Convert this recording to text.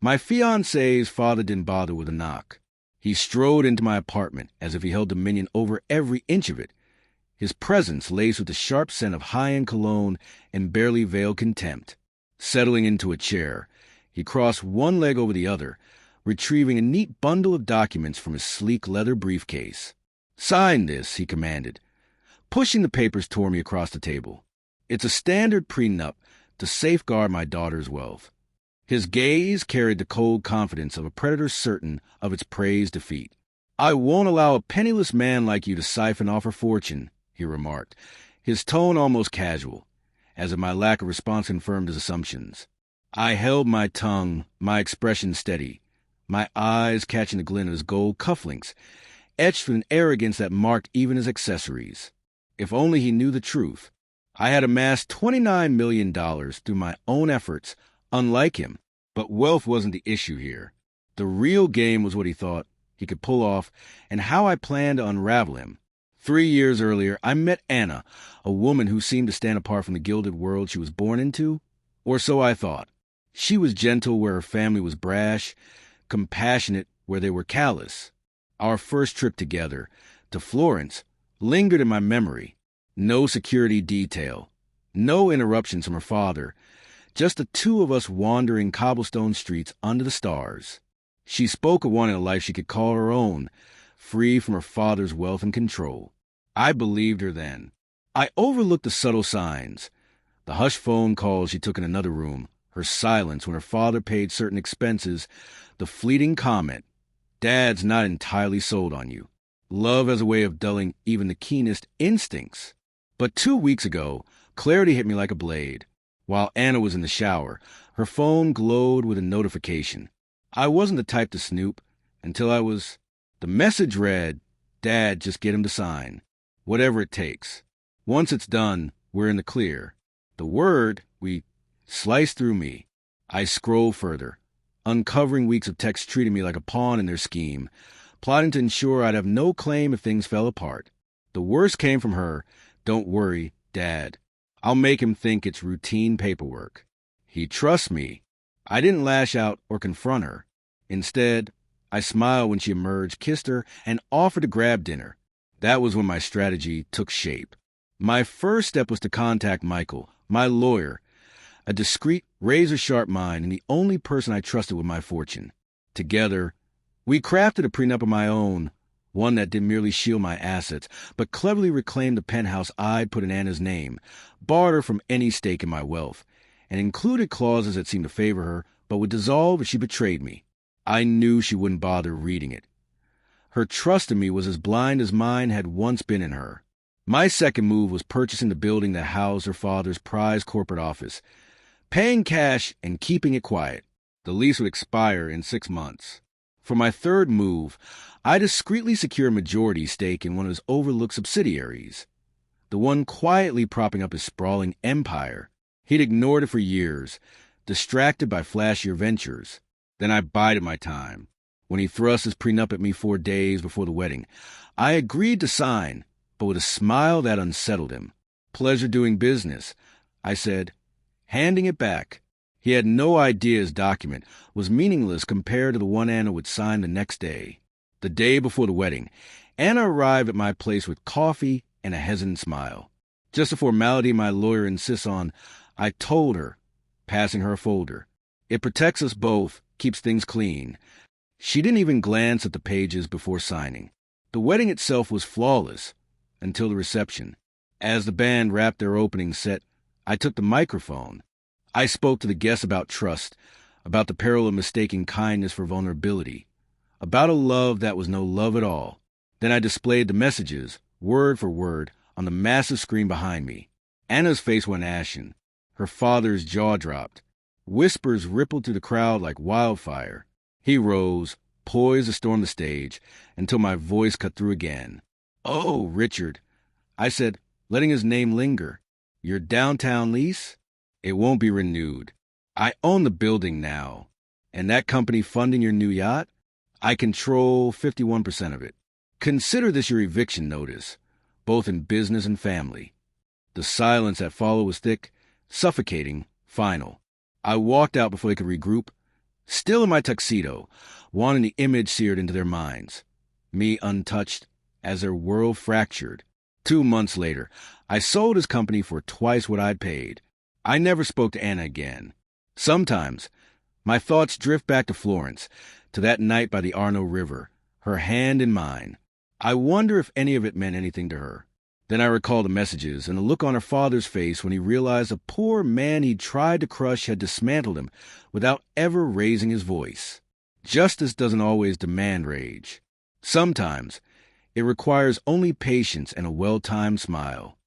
My fiancé's father didn't bother with a knock. He strode into my apartment as if he held dominion over every inch of it, his presence laced with the sharp scent of high-end cologne and barely veiled contempt. Settling into a chair, he crossed one leg over the other, retrieving a neat bundle of documents from his sleek leather briefcase. "Sign this," he commanded, pushing the papers toward me across the table. "It's a standard prenup to safeguard my daughter's wealth." His gaze carried the cold confidence of a predator certain of its prey's defeat. "I won't allow a penniless man like you to siphon off her fortune," he remarked, his tone almost casual, as if my lack of response confirmed his assumptions. I held my tongue, my expression steady, my eyes catching the glint of his gold cufflinks, etched with an arrogance that marked even his accessories. If only he knew the truth. I had amassed $29 million through my own efforts, unlike him. But wealth wasn't the issue here. The real game was what he thought he could pull off and how I planned to unravel him. 3 years earlier, I met Anna, a woman who seemed to stand apart from the gilded world she was born into, or so I thought. She was gentle where her family was brash, compassionate where they were callous. Our first trip together, to Florence, lingered in my memory. No security detail, no interruptions from her father, just the two of us wandering cobblestone streets under the stars. She spoke of wanting a life she could call her own, free from her father's wealth and control. I believed her then. I overlooked the subtle signs, the hushed phone calls she took in another room, her silence when her father paid certain expenses, the fleeting comment, "Dad's not entirely sold on you." Love as a way of dulling even the keenest instincts. But 2 weeks ago, clarity hit me like a blade. While Anna was in the shower, her phone glowed with a notification. I wasn't the type to snoop until I was. The message read, "Dad, just get him to sign. Whatever it takes. Once it's done, we're in the clear." The word, sliced through me. I scrolled further, uncovering weeks of texts treating me like a pawn in their scheme, plotting to ensure I'd have no claim if things fell apart. The worst came from her, "Don't worry, Dad. I'll make him think it's routine paperwork." He trusts me. I didn't lash out or confront her. Instead, I smiled when she emerged, kissed her, and offered to grab dinner. That was when my strategy took shape. My first step was to contact Michael, my lawyer, a discreet, razor-sharp mind and the only person I trusted with my fortune. Together, we crafted a prenup of my own, one that didn't merely shield my assets, but cleverly reclaimed the penthouse I'd put in Anna's name, barred her from any stake in my wealth, and included clauses that seemed to favor her, but would dissolve if she betrayed me. I knew she wouldn't bother reading it. Her trust in me was as blind as mine had once been in her. My second move was purchasing the building that housed her father's prized corporate office, paying cash and keeping it quiet. The lease would expire in 6 months. For my third move, I discreetly secured a majority stake in one of his overlooked subsidiaries, the one quietly propping up his sprawling empire. He'd ignored it for years, distracted by flashier ventures. Then I bided my time. When he thrust his prenup at me 4 days before the wedding, I agreed to sign, but with a smile that unsettled him. "Pleasure doing business," I said, handing it back. He had no idea his document was meaningless compared to the one Anna would sign the next day. The day before the wedding, Anna arrived at my place with coffee and a hesitant smile. "Just a formality my lawyer insists on," I told her, passing her a folder. "It protects us both, keeps things clean." She didn't even glance at the pages before signing. The wedding itself was flawless, until the reception. As the band wrapped their opening set, I took the microphone. I spoke to the guests about trust, about the peril of mistaking kindness for vulnerability, about a love that was no love at all. Then I displayed the messages, word for word, on the massive screen behind me. Anna's face went ashen. Her father's jaw dropped. Whispers rippled through the crowd like wildfire. He rose, poised to storm the stage, until my voice cut through again. "Oh, Richard," I said, letting his name linger. "Your downtown lease? It won't be renewed. I own the building now. And that company funding your new yacht? I control 51% of it. Consider this your eviction notice, both in business and family." The silence that followed was thick, suffocating, final. I walked out before they could regroup, Still in my tuxedo, wanting the image seared into their minds. Me untouched, as their world fractured. 2 months later, I sold his company for twice what I'd paid. I never spoke to Anna again. Sometimes, my thoughts drift back to Florence, to that night by the Arno River, her hand in mine. I wonder if any of it meant anything to her. Then I recall the messages and the look on her father's face when he realized the poor man he'd tried to crush had dismantled him without ever raising his voice. Justice doesn't always demand rage. Sometimes, it requires only patience and a well-timed smile.